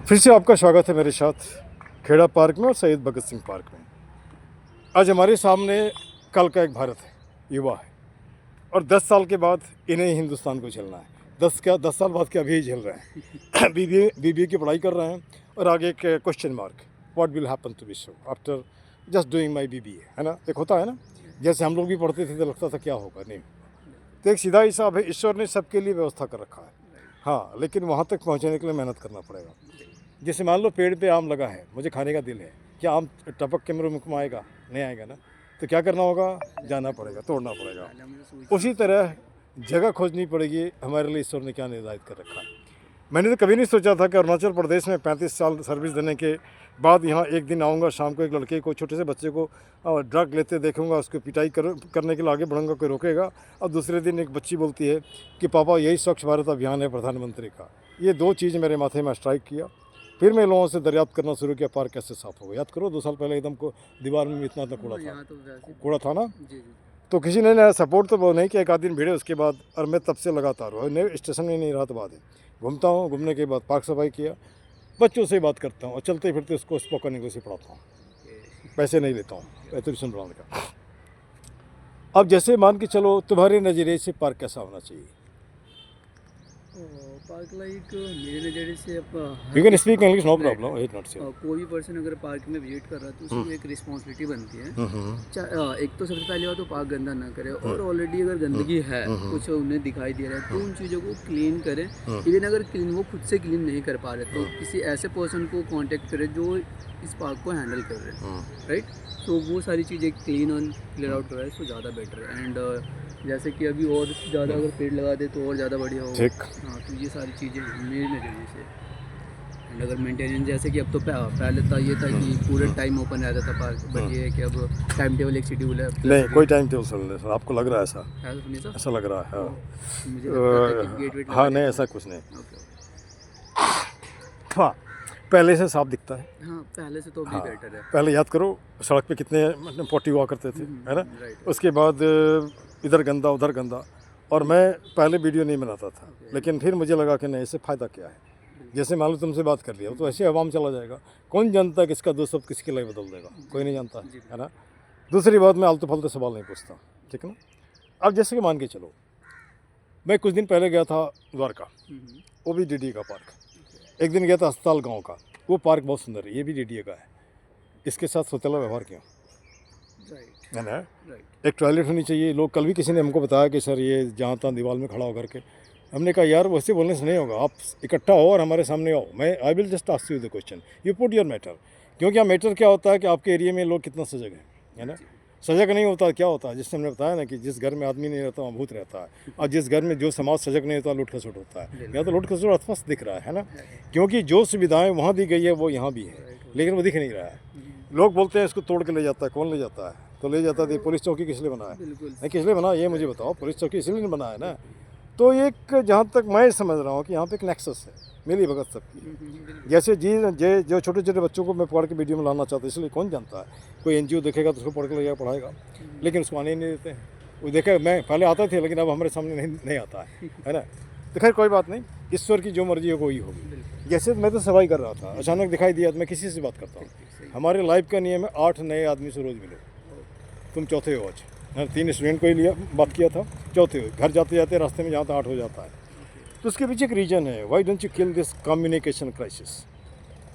फिर से आपका स्वागत है मेरे साथ खेड़ा पार्क में और शहीद भगत सिंह पार्क में। आज हमारे सामने कल का एक भारत है, युवा है, और 10 साल के बाद इन्हें ही हिंदुस्तान को झेलना है। 10 साल बाद क्या अभी ही झेल रहे हैं। बीबीए की पढ़ाई कर रहे हैं और आगे एक question mark, what will happen to be so after just doing my BBA, है ना। एक होता है ना, जैसे हम लोग भी पढ़ते थे तो लगता था क्या होगा, नहीं। तो एक सीधा हिसाब है, ईश्वर ने सबके लिए व्यवस्था कर रखा है। हाँ, लेकिन वहाँ तक पहुँचने के लिए मेहनत करना पड़ेगा। जैसे मान लो पेड़ पे आम लगा है, मुझे खाने का दिल है, क्या आम टपक के मेरे मुख में आएगा? नहीं आएगा ना। तो क्या करना होगा? जाना पड़ेगा, तोड़ना पड़ेगा। उसी तरह जगह खोजनी पड़ेगी, हमारे लिए ईश्वर ने क्या निर्धारित कर रखा है। मैंने तो कभी नहीं सोचा था कि अरुणाचल प्रदेश में 35 साल सर्विस देने के बाद यहाँ एक दिन आऊँगा, शाम को एक लड़के को, छोटे से बच्चे को ड्रग लेते देखूँगा, उसको पिटाई करने के लिए आगे बढ़ूँगा, कोई रोकेगा। और दूसरे दिन एक बच्ची बोलती है कि पापा यही स्वच्छ भारत अभियान है प्रधानमंत्री का। ये दो चीज़ मेरे माथे में स्ट्राइक किया। फिर मैं लोगों से दरियाफ्त करना शुरू किया, पार्क कैसे साफ होगा। याद करो 2 साल पहले एकदम को दीवार में इतना कूड़ा था ना। तो किसी ने सपोर्ट तो वो नहीं किया, एक आध दिन भिड़े उसके बाद, और मैं तब से लगातार हूँ, नए स्टेशन में नहीं रहा तो बाद है घूमता हूँ। घूमने के बाद पार्क सफाई किया, बच्चों से बात करता हूँ और चलते फिरते उसको स्पोकन इंग्लिश पढ़ाता हूँ। पैसे नहीं लेता हूँ ट्यूशन पढ़ाने का। अब जैसे मान के चलो, तुम्हारे नज़रिए से पार्क कैसा होना चाहिए? पार्क लाइक मेरे नज़रिए से you can speak English, no problem, it not say. कोई भी पर्सन अगर पार्क में विजिट कर रहा है तो उसकी एक रिस्पॉन्सिबिलिटी बनती है। एक तो सबसे पहली बात तो पार्क गंदा ना करे, और ऑलरेडी अगर गंदगी है, कुछ उन्हें दिखाई दे रहा है, तो उन चीज़ों को क्लीन करें। इवन अगर वो खुद से क्लीन नहीं कर पा रहे तो किसी ऐसे पर्सन को कांटेक्ट करें जो इस पार्क को हैंडल कर रहे हैं, राइट। तो वो सारी चीज़ें क्लीन और क्लियर आउट कराए तो ज़्यादा बेटर है। एंड जैसे कि अभी और ज़्यादा अगर पेड़ लगा दे तो और ज़्यादा बढ़िया होगा। हाँ, तो ये सारी चीज़ें मेरे नज़रिए से। एंड अगर मेंटेनेंस, जैसे कि अब तो पहले था ये था कि पूरे टाइम ओपन रहता था पार्क, बट ये है कि अब टाइम टेबल एक शेड्यूल है। नहीं, कोई टाइम टेबल नहीं सर, आपको लग रहा है ऐसा? ऐसा लग रहा है। मुझे हाँ, नहीं ऐसा कुछ नहीं। हाँ, पहले से साफ दिखता है। हाँ, पहले से तो भी बेटर है। पहले याद करो सड़क पे कितने पोटी हुआ करते थे, है ना। उसके बाद इधर गंदा उधर गंदा, और मैं पहले वीडियो नहीं बनाता था, लेकिन फिर मुझे लगा कि नहीं, इससे फ़ायदा क्या है। जैसे मान लो तुमसे बात कर लिया तो ऐसे आवाम चला जाएगा, कौन जानता है कि इसका दो शब्द किसके लिए बदल देगा, कोई नहीं जानता है ना। दूसरी बात, मैं आलतू फालतू सवाल नहीं पूछता, ठीक है ना। अब जैसे कि मान के चलो, मैं कुछ दिन पहले गया था द्वारका, वो भी डीडी का पार्क। एक दिन गया था अस्पताल गाँव का, वो पार्क बहुत सुंदर है, ये भी डीडी का है। इसके साथ सोतेला व्यवहार क्यों, है ना। एक टॉयलेट होनी चाहिए। लोग, कल भी किसी ने हमको बताया कि सर ये जहाँ तहाँ दीवार में खड़ा होकर के, हमने कहा यार वैसे बोलने से नहीं होगा, आप इकट्ठा हो और हमारे सामने आओ, मैं I will just ask you the question, you put your matter. क्योंकि यहाँ मैटर क्या होता है कि आपके एरिया में लोग कितना सजग है ना। सजग नहीं होता क्या होता है, जिससे हमने बताया ना कि जिस घर में आदमी नहीं रहता वहाँ भूत रहता है, और जिस घर में जो समाज सजग नहीं होता लूट खसुट होता है। या तो लूट खसुट स्पष्ट दिख रहा है ना, क्योंकि जो सुविधाएं वहाँ दी गई है वो यहाँ भी है, लेकिन वो दिख नहीं रहा है। लोग बोलते हैं इसको तोड़ के ले जाता है, कौन ले जाता है? तो ले जाता है पुलिस चौकी किस लिए बनाया है? नहीं, किस लिए बनाया ये मुझे बताओ। पुलिस चौकी इसलिए नहीं बनाया है ना। तो एक, जहाँ तक मैं समझ रहा हूँ कि यहाँ पे एक नेक्सस है, मिली भगत सबकी। जैसे जो छोटे छोटे बच्चों को मैं पढ़ के वीडियो में लाना चाहता हूँ, इसलिए कौन जानता है, कोई एनजीओ देखेगा तो उसको पढ़ के ले जाएगा, पढ़ाएगा, लेकिन उसको आने ही नहीं देते हैं। वो देखा, मैं पहले आता थे लेकिन अब हमारे सामने नहीं आता है ना। तो खैर कोई बात नहीं, ईश्वर की जो मर्जी हो वही होगी। जैसे मैं तो सफाई कर रहा था, अचानक दिखाई दिया तो मैं किसी से बात करता हूँ। हमारे लाइफ का नियम है 8 नए आदमी से रोज़ मिलो। तुम चौथे हो आज। 3 स्टूडेंट को ही लिया, बात किया था, चौथे हो। घर जाते जाते रास्ते में जहाँ तो 8 हो जाता है। तो उसके पीछे एक रीज़न है, why don't you kill this communication crisis.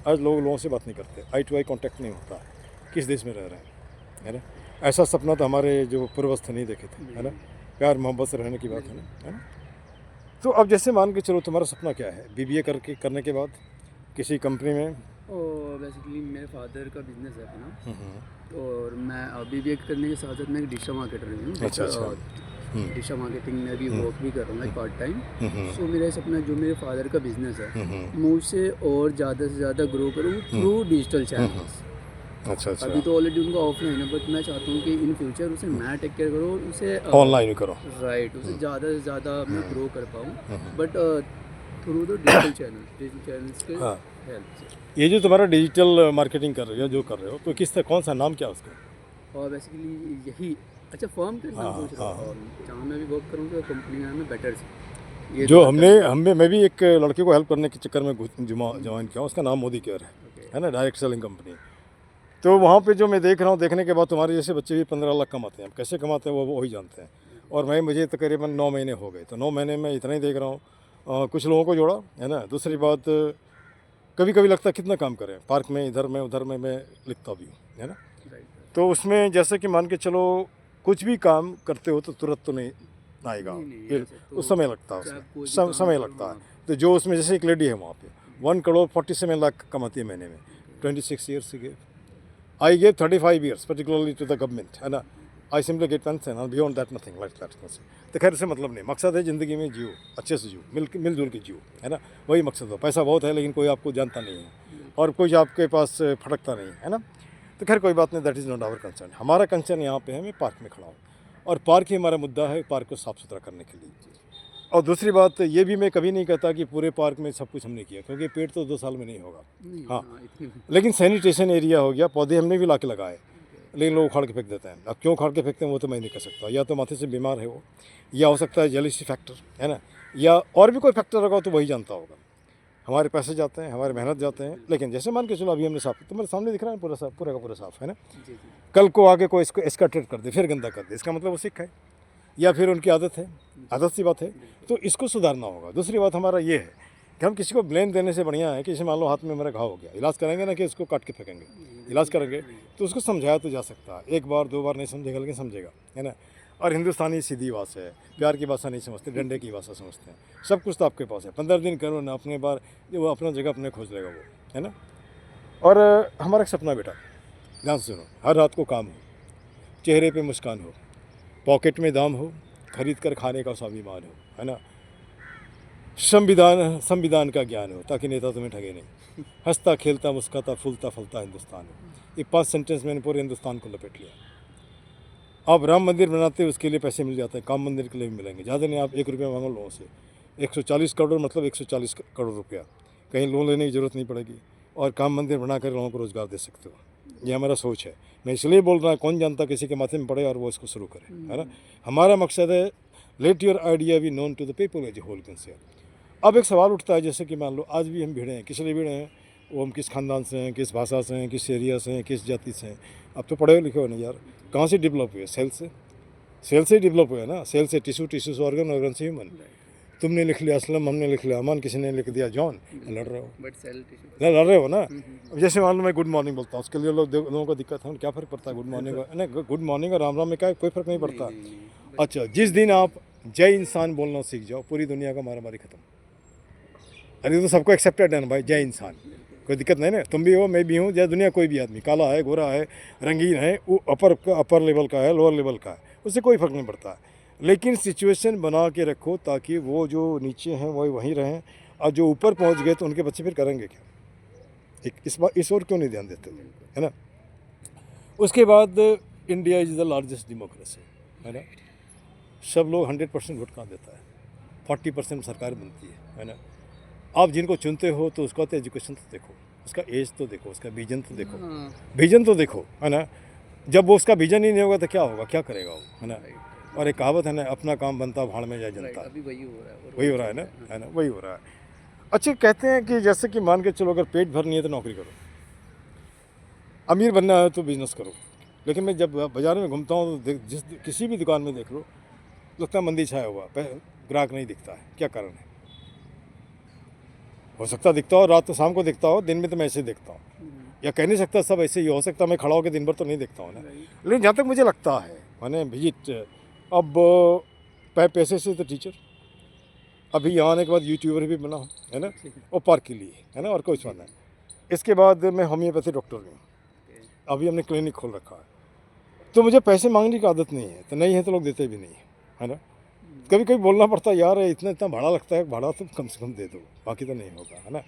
आज लोगों से बात नहीं करते, आई टू आई कॉन्टैक्ट नहीं होता है। किस देश में रह रहे हैं, है ना। ऐसा सपना तो हमारे जो पूर्वस्थ नहीं देखे थे, है ना। प्यार मोहब्बत से रहने की बात है ना। तो अब जैसे मान के चलो, तुम्हारा सपना क्या है बीबीए करने के बाद किसी कंपनी में? और बेसिकली मेरे फादर का बिजनेस है अपना, और मैं बीबीए करने के साथ साथ मैं एक डिजिटल मार्केटर भी हूँ। अच्छा। डिजिटल मार्केटिंग में भी वर्क भी कर रहा हूँ पार्ट टाइम। सो मेरा सपना, जो मेरे फादर का बिजनेस है, मैं उसे और ज़्यादा से ज़्यादा ग्रो करूँ थ्रू डिजिटल चैनल्स। अच्छा। अभी तो ऑलरेडी उनका ऑफलाइन है, बट मैं चाहता हूँ कि इन फ्यूचर उसे मैं टेक केयर करूँ, उसे ऑनलाइन करो, राइट, उसे ज़्यादा से ज़्यादा मैं ग्रो कर पाऊँ, but through the digital channels के हेल्प से। ये जो तुम्हारा डिजिटल मार्केटिंग कर रहे हो, जो कर रहे हो, तो किस तरह, कौन सा नाम क्या उसका? और बेसिकली यही, अच्छा फर्म का नाम पूछ रहा हूँ, और जहाँ मैं भी वर्क करूँ तो कंपनी का नाम है बेटर। ये जो तो हमने मैं भी एक लड़के को हेल्प करने के चक्कर में ज्वाइन किया, उसका नाम मोदी केयर है ना, डायरेक्ट सेलिंग कंपनी। तो वहाँ पे जो मैं देख रहा हूँ, देखने के बाद तुम्हारे जैसे बच्चे भी 15 लाख कमाते हैं। अब कैसे कमाते हैं वो ही जानते हैं। और मुझे तकरीबन 9 महीने हो गए, तो 9 महीने में इतना ही देख रहा हूँ। कुछ लोगों को जोड़ा है ना। दूसरी बात, कभी कभी लगता है कितना काम करें, पार्क में इधर में उधर में मैं लिखता भी हूँ, है ना। तो उसमें जैसे कि मान के चलो, कुछ भी काम करते हो तो तुरंत तो नहीं आएगा, नहीं, फिर ऐसे तो उस समय लगता है, चाहे कोई भी उसमें काम समय करो, लगता है। हाँ। तो जो उसमें जैसे एक लेडी है वहाँ पे 1 करोड़ 47 लाख कमाती है महीने में, 26 ईयर्स से I gave 35 years, particularly to the government, है ना। I simply get pension and beyond that nothing like that. तो खैर से मतलब नहीं, मकसद है ज़िंदगी में जियो, अच्छे से जियो, मिलजुल के जियो, है ना। वही मकसद हो। पैसा बहुत है लेकिन कोई आपको जानता नहीं है और कोई आपके पास फटकता नहीं है ना। तो खैर कोई बात नहीं, that is not our concern. हमारा कंसर्न यहाँ पे है, मैं पार्क में खड़ा हूँ और पार्क ही हमारा मुद्दा है, पार्क को साफ़ सुथरा करने के लिए। और दूसरी बात ये भी मैं कभी नहीं कहता कि पूरे पार्क में सब कुछ हमने किया, क्योंकि पेड़ तो 2 साल में नहीं होगा। नहीं, हाँ, इतनी लेकिन सैनिटेशन एरिया हो गया, पौधे हमने भी ला के लगाए, लेकिन लोग उखाड़ के फेंक देते हैं। अब क्यों उखाड़ के फेंकते हैं वो तो मैं नहीं कह सकता। या तो माथे से बीमार है वो, या हो सकता है जेलिसी फैक्टर, है ना, या और भी कोई फैक्टर होगा तो वही जानता होगा। हमारे पैसे जाते हैं, हमारे मेहनत जाते हैं। लेकिन जैसे मान के चलो अभी हमने साफ, तुम्हारे सामने दिख रहा है पूरा साफ, पूरा का पूरा साफ, है ना। जी जी कल को आगे कोई इसको एस्कर्टेड कर दे, फिर गंदा कर दे, इसका मतलब वो सिख है या फिर उनकी आदत है, आदत सी बात है। तो इसको सुधारना होगा। दूसरी बात हमारा ये है कि हम किसी को ब्लेम देने से बढ़िया है कि जैसे मान लो हाथ में मेरा घाव हो गया, इलाज करेंगे ना कि इसको काट के फेंकेंगे। इलाज करेंगे तो उसको समझाया तो जा सकता है, 1 बार 2 बार नहीं समझेगा लेकिन समझेगा, है ना। और हिंदुस्तानी सीधी भाषा है, प्यार की भाषा नहीं समझते, डंडे की भाषा समझते हैं। सब कुछ तो आपके पास है, 15 दिन करो ना अपने बार, वो अपना जगह अपने खोज लेगा वो, है ना। और हमारा एक सपना बेटा, ध्यान से सुनो, हर रात को काम हो, चेहरे पे मुस्कान हो, पॉकेट में दाम हो, खरीद कर खाने का स्वाभिमान हो, है ना। संविधान का ज्ञान हो ताकि नेता तुम्हें ठगे नहीं। हंसता खेलता मुस्कुराता फूलता फलता हिंदुस्तान हो। ये 5 सेंटेंस मैंने पूरे हिंदुस्तान को लपेट लिया। आप राम मंदिर बनाते हो उसके लिए पैसे मिल जाते हैं, काम मंदिर के लिए भी मिलेंगे। ज़्यादा नहीं, आप 1 रुपया मांगो लोगों से, 140 करोड़ मतलब 140 करोड़ रुपया, कहीं लोन लेने की ज़रूरत नहीं पड़ेगी और काम मंदिर बनाकर लोगों को रोज़गार दे सकते हो। ये हमारा सोच है। मैं इसलिए बोल रहा हूँ, कौन जानता किसी के माथे में पड़े और वो इसको शुरू करे, है ना। हमारा मकसद है let your idea be known to the people as a whole concept. अब एक सवाल उठता है, जैसे कि मान लो आज भी हम भिड़े हैं, किस लिए भिड़े हैं, वो हम किस खानदान से हैं, किस भाषा से हैं, किस एरिया से हैं, किस जाति से हैं। अब तो पढ़े लिखे हो ना यार, कहाँ से डेवलप हुए? सेल से डेवलप हुए ना। सेल से टिश्यू से ऑर्गन से ह्यूमन। तुमने लिख लिया असलम, हमने लिख लिया अमन, किसी ने लिख दिया जॉन, लड़ रहे हो, बट सेल लड़ रहे हो ना। अब जैसे मान लो मैं गुड मॉर्निंग बोलता हूँ, उसके लिए लोगों को दिक्कत है, क्या फ़र्क पड़ता है? गुड मॉर्निंग नहीं, गुड मॉर्निंग और राम राम में क्या कोई फ़र्क नहीं पड़ता। अच्छा, जिस दिन आप जय इंसान बोलना सीख जाओ, पूरी दुनिया का मारामारी खत्म। अरे तो सबको एक्सेप्टेड है ना भाई, जय इंसान, कोई दिक्कत नहीं ना। तुम भी हो, मैं भी हूँ, जय दुनिया कोई भी आदमी, काला है, गोरा है, रंगीन है, वो अपर लेवल का है, लोअर लेवल का है, उससे कोई फ़र्क नहीं पड़ता। लेकिन सिचुएशन बना के रखो ताकि वो जो नीचे हैं वो वहीं रहें, और जो ऊपर पहुँच गए तो उनके बच्चे फिर करेंगे क्या? इस ओर क्यों नहीं ध्यान देते, है ना। उसके बाद India is the largest democracy, है ना। सब लोग 100% वोट कहाँ देता है, 40% सरकार बनती है ना। आप जिनको चुनते हो तो उसका तो एजुकेशन तो देखो, उसका एज तो देखो, उसका विजन तो देखो, विजन तो देखो, है ना। जब वो उसका विजन ही नहीं होगा तो क्या होगा, क्या करेगा वो, है ना। और एक कहावत है ना, अपना काम बनता भाड़ में जाए जनता। अभी वही हो रहा है, वही हो रहा है ना, है ना, वही हो रहा है। अच्छा, कहते हैं कि जैसे कि मान के चलो अगर पेट भरनी है तो नौकरी करो, अमीर बनना है तो बिजनेस करो। लेकिन मैं जब बाज़ार में घूमता हूँ तो किसी भी दुकान में देख लो, लगता है मंदी छाया हुआ, ग्राहक नहीं दिखता है। क्या कारण है? हो सकता दिखता हो, रात तो शाम को दिखता हो, दिन में तो मैं ऐसे देखता हूँ। या कह नहीं सकता सब ऐसे ही हो सकता, मैं खड़ा होकर दिन भर तो नहीं देखता हूँ ना। लेकिन जहाँ तक मुझे लगता है, मैंने विजिट, अब पैसे से तो टीचर, अभी यहाँ आने के बाद यूट्यूबर भी बना हूँ, है ना, वो पार्क के लिए, है ना, और कुछ बना है। इसके बाद मैं होम्योपैथी डॉक्टर भी हूँ, अभी हमने क्लिनिक खोल रखा है। तो मुझे पैसे मांगने की आदत नहीं है, तो नहीं है तो लोग देते भी नहीं है ना। कभी कभी बोलना पड़ता है, यार इतना भाड़ा लगता है, भाड़ा तो कम से कम दे दो, बाकी तो नहीं होगा, है ना।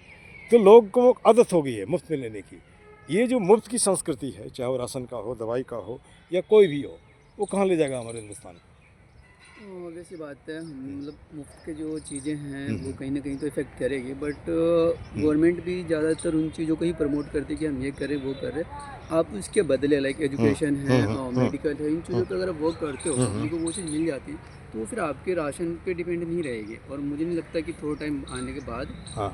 तो लोग को आदत हो गई है मुफ्त में लेने की। ये जो मुफ्त की संस्कृति है, चाहे वो राशन का हो, दवाई का हो, या कोई भी हो, वो कहाँ ले जाएगा हमारे हिंदुस्तान को? वैसी बात है, मतलब मुफ्त के जो चीज़ें हैं वो कहीं ना कहीं तो इफ़ेक्ट करेगी, बट गवर्नमेंट भी ज़्यादातर उन चीज़ों को ही प्रमोट करती है कि हम ये करें वो करें। आप उसके बदले लाइक एजुकेशन है, मेडिकल है, इन चीज़ों पे अगर आप वर्क करते हो, पब्लिक को वो चीज़ मिल जाती है, तो वो फिर आपके राशन पे डिपेंड नहीं रहेगी। और मुझे नहीं लगता कि थोड़ा टाइम आने के बाद हाँ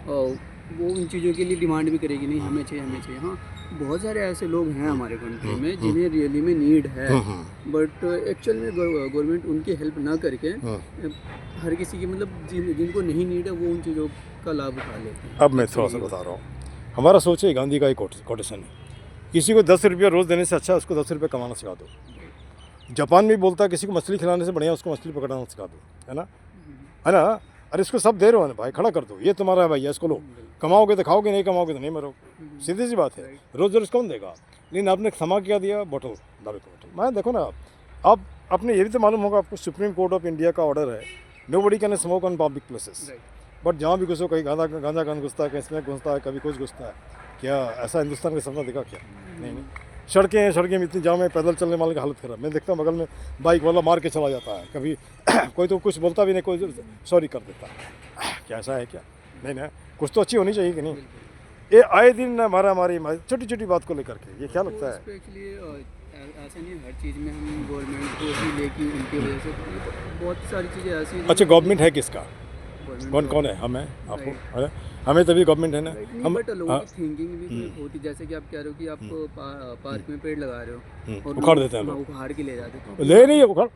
वो उन चीज़ों के लिए डिमांड भी करेगी, नहीं हमें चाहिए हमें चाहिए। हाँ, बहुत सारे ऐसे लोग हैं हमारे कंट्री में जिन्हें रियली में नीड है, बट एक्चुअल में गवर्नमेंट उनकी हेल्प ना करके हर किसी की मतलब जिनको नहीं नीड है वो उन चीज़ों का लाभ उठा लेते हैं। अब मैं थोड़ा सा बता रहा हूँ। हमारा सोच है, गांधी का एक कोटेशन है, किसी को 10 रुपया रोज़ देने से अच्छा उसको 10 रुपये कमाना सिखा दो। जापान में बोलता है किसी को मछली खिलाने से बढ़िया उसको मछली पकड़ना सिखा दो, है ना, है ना। अरे इसको सब दे रहे हो ना भाई, खड़ा कर दो, ये तुम्हारा है भैया, इसको लो, कमाओगे तो खाओगे, नहीं कमाओगे तो नहीं मरोगे, सीधी सी बात है। रोज़ रोज़ कौन देगा? लेकिन आपने क्षमा क्या दिया? बोतल, दारू की बोतल। मैं देखो ना, आप अपने ये भी तो मालूम होगा आपको, सुप्रीम कोर्ट ऑफ इंडिया का ऑर्डर है, nobody can smoke on public places. But जहाँ भी घुसो, कहीं गांजा कौन घुसता है, कहीं स्मोक घुसता है, कभी कुछ घुसता है। क्या ऐसा हिंदुस्तान का सपना देखा क्या? नहीं। सड़कें में इतनी जाम है, पैदल चलने वाले की हालत खराब। मैं देखता हूँ बगल में बाइक वाला मार के चला जाता है, कभी कोई तो कुछ बोलता भी नहीं, कोई सॉरी कर देता है। क्या ऐसा है क्या? नहीं ना, कुछ तो अच्छी होनी चाहिए कि नहीं? ये आए दिन मारा मारी छोटी छोटी बात को लेकर के, ये क्या लगता है? एक्चुअली ऐसा नहीं है, हर चीज़ में हम गवर्नमेंट को ही लेके उनकी वजह से बहुत सारी चीज़ें ऐसी हैं। अच्छा, गवर्नमेंट है किसका? government कौन कौन है? हम हैं, आपको है, हमें तभी गवर्नमेंट है ना। हम बट लोगों की थिंकिंग भी तो होती, जैसे कि आप कह रहे हो कि आप पार्क में पेड़ लगा रहे हो और उखाड़ देते हैं लोग, उखाड़ के ले जाते हो, ले नहीं है उखाड़,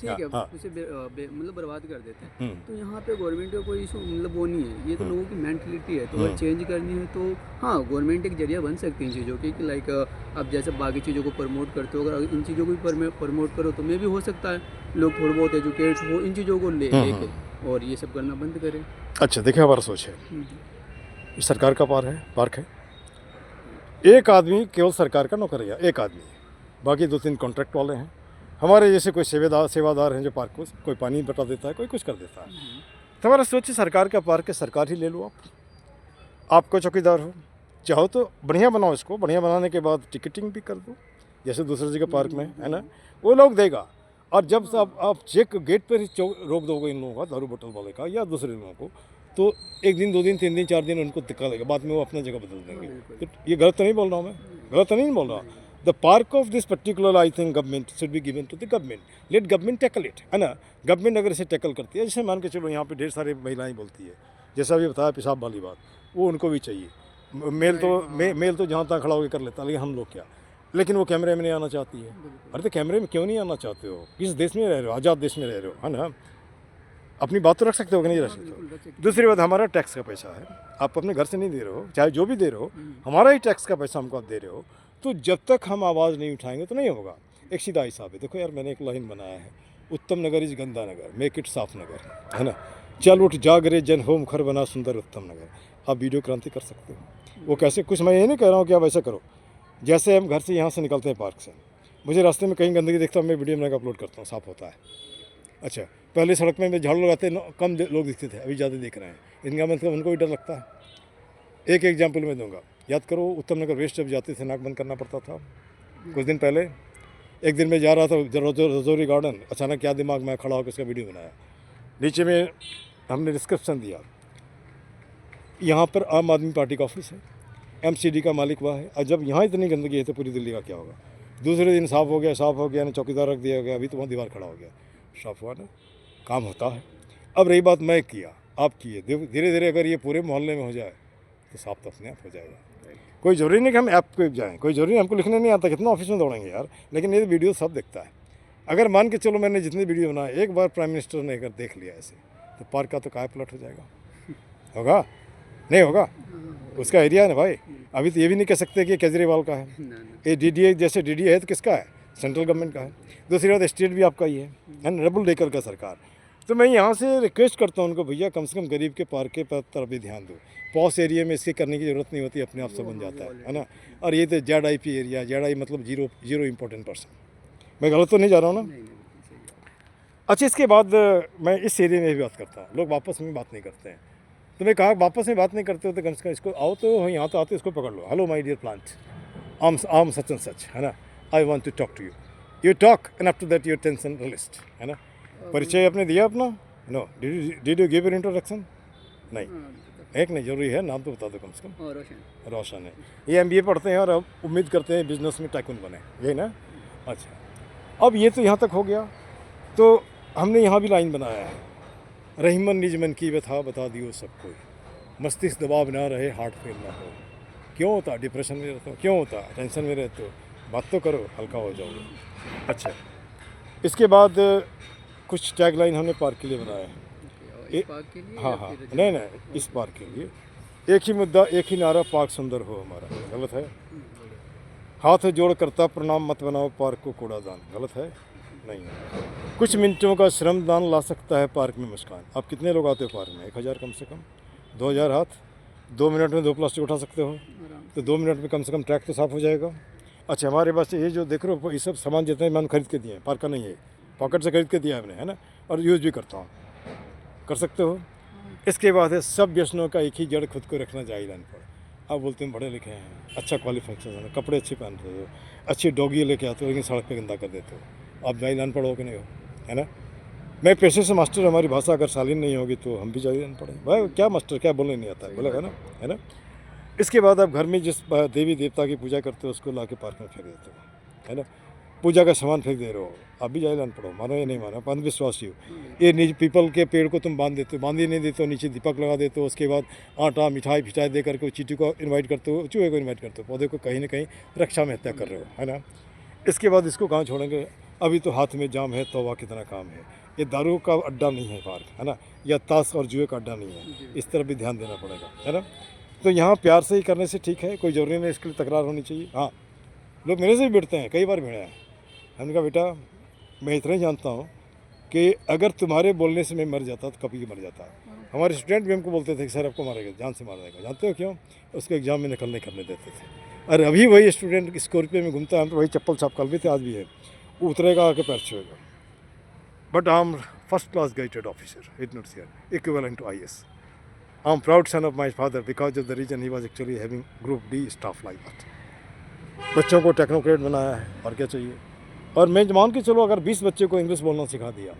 ठीक है, उसे मतलब बर्बाद कर देते हैं। तो यहाँ पे गवर्नमेंट का कोई इशू मतलब वो नहीं है, ये तो लोगों की मेंटलिटी है। तो अगर चेंज करनी है तो हाँ, गवर्नमेंट एक जरिया बन सकती है इन चीज़ों की, कि लाइक आप जैसे बाकी चीज़ों को प्रमोट करते हो, अगर इन चीज़ों को भी प्रमोट करो तो मे भी हो सकता है लोग थोड़ा बहुत एजुकेट हो इन चीज़ों को लेके और ये सब करना बंद करें। अच्छा देखिए, हमारा सोच है, ये सरकार का पार्क है, एक आदमी केवल सरकार का नौकर है, एक आदमी, बाकी 2-3 कॉन्ट्रैक्ट वाले हैं। हमारे जैसे कोई सेवादार हैं जो पार्क को कोई पानी बटा देता है, कोई कुछ कर देता है। तो हमारा सोच है, सरकार का पार्क है, सरकार ही ले लो आपको चौकीदार हो, चाहो तो बढ़िया बनाओ इसको, बढ़िया बनाने के बाद टिकटिंग भी कर दो जैसे दूसरी जगह पार्क में, है ना, वो लोग देगा। और जब आप चेक गेट पर ही रोक दोगे इन लोगों का, दारू बोतल वाले का या दूसरे लोगों को, तो 1 दिन 2 दिन 3 दिन 4 दिन उनको दिक्कत लगेगा, बाद में वो अपना जगह बदल देंगे। तो ये गलत तो नहीं बोल रहा हूँ मैं, गलत तो नहीं बोल रहा। The park of this particular I think government should be given to the government, let government tackle it, है ना। गवर्नमेंट अगर इसे टैकल करती है, जैसे मान के चलो यहाँ पे ढेर सारी महिलाएं बोलती है, जैसा अभी बताया पेशाब वाली बात, वो उनको भी चाहिए। मेल तो जहाँ तक खड़ा होकर कर लेता, लेकिन हम लोग क्या, लेकिन वो कैमरे में नहीं आना चाहती है। अरे तो कैमरे में क्यों नहीं आना चाहते हो? किस देश में रह रहे हो? आज़ाद देश में रह रहे हो, है ना। अपनी बात तो रख सकते हो कि नहीं रख सकते हो? दूसरी बात, हमारा टैक्स का पैसा है, आप अपने घर से नहीं दे रहे हो, चाहे जो भी दे रहे हो, हमारा ही टैक्स का पैसा हमको आप दे रहे हो। तो जब तक हम आवाज़ नहीं उठाएंगे तो नहीं होगा। एक सीधा हिसाब है, देखो यार, मैंने एक लाइन बनाया है, उत्तम नगर इज गंदा नगर, मेक इट साफ नगर, है ना। चल उठ जाग रे जन हो मुखर बना सुंदर उत्तम नगर। आप वीडियो क्रांति कर सकते हो। वो कैसे, कुछ मैं ये नहीं कह रहा हूँ कि आप ऐसा करो। जैसे हम घर से यहाँ से निकलते हैं पार्क से, मुझे रास्ते में कहीं गंदगी देखता हूँ, मैं वीडियो बना के अपलोड करता हूँ, साफ़ होता है। अच्छा, पहले सड़क में झाड़ू लगाते कम लोग दिखते थे, अभी ज़्यादा दिख रहे हैं, इनका मतलब उनको भी डर लगता है। एक एग्जाम्पल मैं दूंगा, याद करो उत्तम नगर वेस्ट जब जाते थे नाक बंद करना पड़ता था कुछ दिन पहले। एक दिन मैं जा रहा था रजौरी गार्डन, अचानक क्या दिमाग में खड़ा होकर उसका वीडियो बनाया। नीचे में हमने डिस्क्रिप्शन दिया, यहाँ पर आम आदमी पार्टी का ऑफिस है, MCD का मालिक वह है, और जब यहाँ इतनी गंदगी है तो पूरी दिल्ली का क्या होगा। दूसरे दिन साफ़ हो गया ना, चौकीदार रख दिया गया, अभी तो वहाँ दीवार खड़ा हो गया, साफ हुआ ना, काम होता है। अब रही बात, मैं किया आप किए, धीरे धीरे अगर ये पूरे मोहल्ले में हो जाए तो साफ तो अपने आप हो जाएगा। कोई ज़रूरी नहीं कि हम ऐप पे जाएँ, कोई ज़रूरी नहीं, हमको लिखने नहीं आता, कितना ऑफिस में दौड़ेंगे यार, लेकिन ये वीडियो सब देखता है। अगर मान के चलो मैंने जितनी वीडियो बनाए, एक बार प्राइम मिनिस्टर ने अगर देख लिया ऐसे, तो पार्क का तो काय पलट हो जाएगा। होगा नहीं होगा, उसका एरिया है ना भाई। अभी तो ये भी नहीं कह सकते कि केजरीवाल का है, ये DDA जैसे DDA है तो किसका है? सेंट्रल गवर्नमेंट का है। दूसरी बात, स्टेट भी आपका ही है ना, डबल डेकर का सरकार। तो मैं यहाँ से रिक्वेस्ट करता हूँ उनको, भैया कम से कम गरीब के पार्क के तरफ भी ध्यान दो। पॉस एरिया में इसके करने की ज़रूरत नहीं होती, अपने आप से बन जाता है ना। और ये तो ZIP एरिया, ZI मतलब जीरो इंपॉर्टेंट पर्सन। मैं गलत तो नहीं जा रहा हूँ ना? अच्छा, इसके बाद मैं इस एरिया में भी बात करता हूँ, लोग आपस में बात नहीं करते हैं, तो मैं कहा आपस में बात नहीं करते हो तो कम से कम इसको आओ तो यहाँ तो आते इसको पकड़ लो। Hello my dear plant, am such and such, है ना, I want to talk to you, you talk and after that your tension released, है ना। परिचय आपने दिया अपना? No, did you give your introduction? नहीं, एक नहीं जरूरी है, नाम तो बता दो कम से कम। रोशन। रोशन है, ये MBA पढ़ते हैं और अब उम्मीद करते हैं बिजनेस में टाइकून बने, यही ना? अच्छा, अब ये तो यहाँ तक हो गया, तो हमने यहाँ भी लाइन बनाया है, रहीमन निज मन की व्यथा बता दियो सब कोई, मस्तिष्क दबाव ना रहे, हार्ट फेल ना हो। क्यों होता डिप्रेशन में रहते हो, क्यों होता टेंशन में रहते हो, बात तो करो, हल्का हो जाओगे। अच्छा, इसके बाद कुछ टैगलाइन हमने पार्क के लिए बनाया है। इस पार्क के लिए हाँ या हाँ, फिर नहीं, इस पार्क के लिए एक ही मुद्दा, एक ही नारा, पार्क सुंदर हो हमारा, गलत है? हाथ जोड़ करता प्रणाम मत बनाओ पार्क को कूड़ादान, गलत है? नहीं है। कुछ मिनटों का श्रमदान ला सकता है पार्क में मुस्कान। आप कितने लोग आते हो पार्क में? 1000 कम से कम, 2000 हाथ, 2 मिनट में 2 प्लास्टिक उठा सकते हो, आराम तो 2 मिनट में कम से कम ट्रैक तो साफ हो जाएगा। अच्छा, हमारे पास ये जो देख रहे हो, ये सब सामान जितने मैंने खरीद के दिए हैं, पार्क का नहीं है, पॉकेट से खरीद के दिया हमने, है ना, और यूज़ भी करता हूँ, कर सकते हो। इसके बाद है सब व्यसनों का एक ही जड़ खुद को रखना चाहिए लाइन पर। आप बोलते हैं बड़े लिखे हैं, अच्छा क्वालिफिकेशन है, कपड़े अच्छे पहनते हो, अच्छी डॉगी लेके आते हो, लेकिन सड़क पे गंदा कर देते हो, आप जाहिल अनपढ़ हो कि नहीं हो, है ना? मैं पेशे से मास्टर, हमारी भाषा अगर शालीन नहीं होगी तो हम भी जाहिल अनपढ़ हैं। भाई क्या मास्टर, क्या बोलने नहीं आता है, बोला है ना? इसके बाद आप घर में जिस देवी देवता की पूजा करते हो उसको ला के पार्क में फेंक देते हो, है ना? पूजा का सामान फेंक दे रहे हो, आप भी जाहिल अनपढ़ हो, मानो या नहीं मानो, अंधविश्वासी हो। ये निज पीपल के पेड़ को तुम बांध देते हो, बांध ही नहीं देते हो, नीचे दीपक लगा देते हो, उसके बाद आटा मिठाई फिठाई दे करके चीटी को इन्वाइट करते हो, चूहे को इन्वाइट करते हो, पौधे को कहीं ना कहीं रक्षा में हत्या कर रहे हो, है ना? इसके बाद इसको कहाँ छोड़ेंगे? अभी तो हाथ में जाम है, तौबा कितना काम है। ये दारू का अड्डा नहीं है पार्क, है ना, या ताश और जुए का अड्डा नहीं है, इस तरफ भी ध्यान देना पड़ेगा, है ना? तो यहाँ प्यार से ही करने से ठीक है, कोई ज़रूरी नहीं इसके लिए तकरार होनी चाहिए। हाँ, लोग मेरे से भी भिड़ते हैं, कई बार भिड़े हैं। हमने कहा बेटा मैं इतना ही जानता हूँ कि अगर तुम्हारे बोलने से मैं मर जाता तो कभी मर जाता। हमारे स्टूडेंट भी हमको बोलते थे कि सर आपको मारेगा, जान से मार देगा। जानते हो क्यों? उसको एग्ज़ाम में नकल नहीं करने देते थे। और अभी वही स्टूडेंट स्कॉर्पियो में घूमता है, तो वही चप्पल छाप कल भी थे, आज भी है, वो उतरेगा आके पैर छुएगा। But I am first class gazetted officer, it not here, equivalent to IAS। I am proud son of my father because of the reason he was actually having group D staff like that. बच्चों को technocrat बनाया है, और क्या चाहिए? और मैं मान के चलो अगर 20 बच्चे को इंग्लिश बोलना सिखा दिया,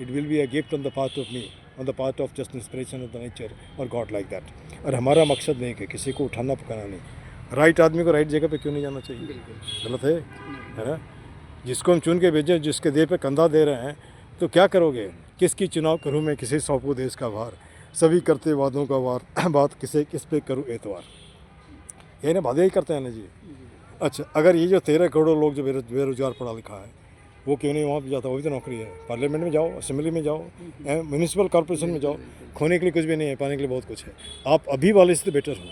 it will be a gift on the part of me, on the part of just inspiration of the nature और गॉड लाइक दैट। और हमारा मकसद नहीं कि किसी को उठाना पकाना नहीं, राइट आदमी को राइट जगह पे क्यों नहीं जाना चाहिए? गलत है ना? जिसको हम चुन के भेजें, जिसके देह पे कंधा दे रहे हैं, तो क्या करोगे? किसकी चुनाव करूँ मैं, किसे सौंपूँ देश का भार, सभी करते वादों का वार, बात किस पे करूँ एतवार। यही ना वादे ही करते हैं ना जी। अच्छा, अगर ये जो 13 करोड़ लोग जो बेरोजगार पढ़ा लिखा है, वो क्यों नहीं वहाँ पे जाता? वो भी तो नौकरी है। पार्लियामेंट में जाओ, असेंबली में जाओ, म्यूनिसिपल कॉर्पोरेशन में जाओ, खोने के लिए कुछ भी नहीं है, पाने के लिए बहुत कुछ है। आप अभी वाले से बेटर हो,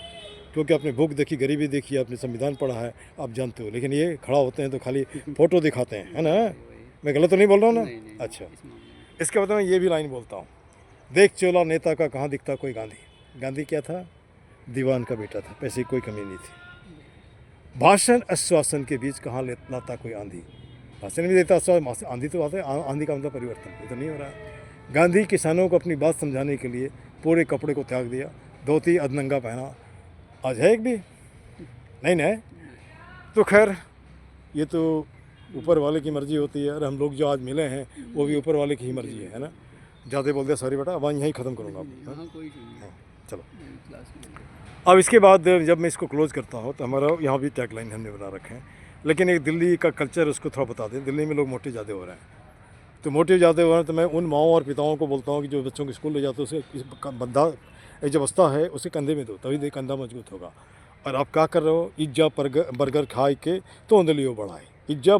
क्योंकि आपने भूख देखी, गरीबी देखी, आपने संविधान पढ़ा है, आप जानते हो। लेकिन ये खड़ा होते हैं तो खाली फ़ोटो दिखाते हैं, है ना? मैं गलत तो नहीं बोल रहा हूँ ना? अच्छा, इसके बाद मैं ये भी लाइन बोलता हूँ, देख चोला नेता का कहाँ दिखता कोई गांधी। गांधी क्या था? दीवान का बेटा था, पैसे की कोई कमी नहीं थी। भाषण आश्वासन के बीच कहाँ लाता कोई आंधी। भाषण भी देता आश्वासन, आंधी तो आता है, आंधी का मतलब परिवर्तन, ये तो नहीं हो रहा है। गांधी किसानों को अपनी बात समझाने के लिए पूरे कपड़े को त्याग दिया, धोती अधनंगा पहना। आज है एक भी नहीं है। तो खैर ये तो ऊपर वाले की मर्जी होती है, और हम लोग जो आज मिले हैं वो भी ऊपर वाले की ही मर्जी है ना? ज़्यादा बोल दिया, सॉरी बेटा, अब यहीं ख़त्म करूँगा। चलो, अब इसके बाद जब मैं इसको क्लोज़ करता हूँ तो हमारा यहाँ भी टैगलाइन हमने बना रखे हैं, लेकिन एक दिल्ली का कल्चर उसको थोड़ा बता दें। दिल्ली में लोग मोटे ज़्यादा हो रहे हैं, तो मोटे ज़्यादा हो रहे हैं तो मैं उन माओं और पिताओं को बोलता हूँ कि जो बच्चों को स्कूल ले जाते हैं उसे बंदा एक जो बस्ता है उसे कंधे में दो, तभी कंधा मजबूत होगा। और आप क्या कर रहे हो? पिज्जा बर्गर खाए के तो लियो बढ़ाए, पिज्जा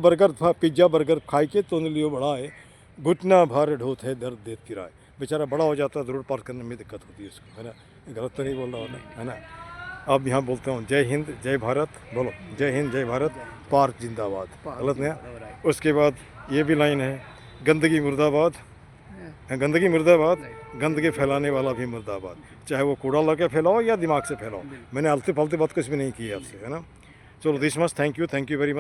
बर्गर खाए के तो लियो बढ़ाए, घुटना भार ढोत है दर्द देत किराए। बेचारा बड़ा हो जाता है तो रोड पार करने में दिक्कत होती है उसको, है ना? गलत तो नहीं बोल रहा हूँ, है ना? अब यहाँ बोलता हूँ जय हिंद जय भारत, बोलो जय हिंद जय भारत, पार्क जिंदाबाद। गलत नहीं? उसके बाद ये भी लाइन है, गंदगी मुर्दाबाद, गंदगी मुर्दाबाद, गंदगी फैलाने वाला भी मुर्दाबाद। चाहे वो कूड़ा लगा फैलाओ या दिमाग से फैलाओ, मैंने आलतू फालतू बात कुछ भी नहीं की आपसे, है ना? चलो this much, thank you very much.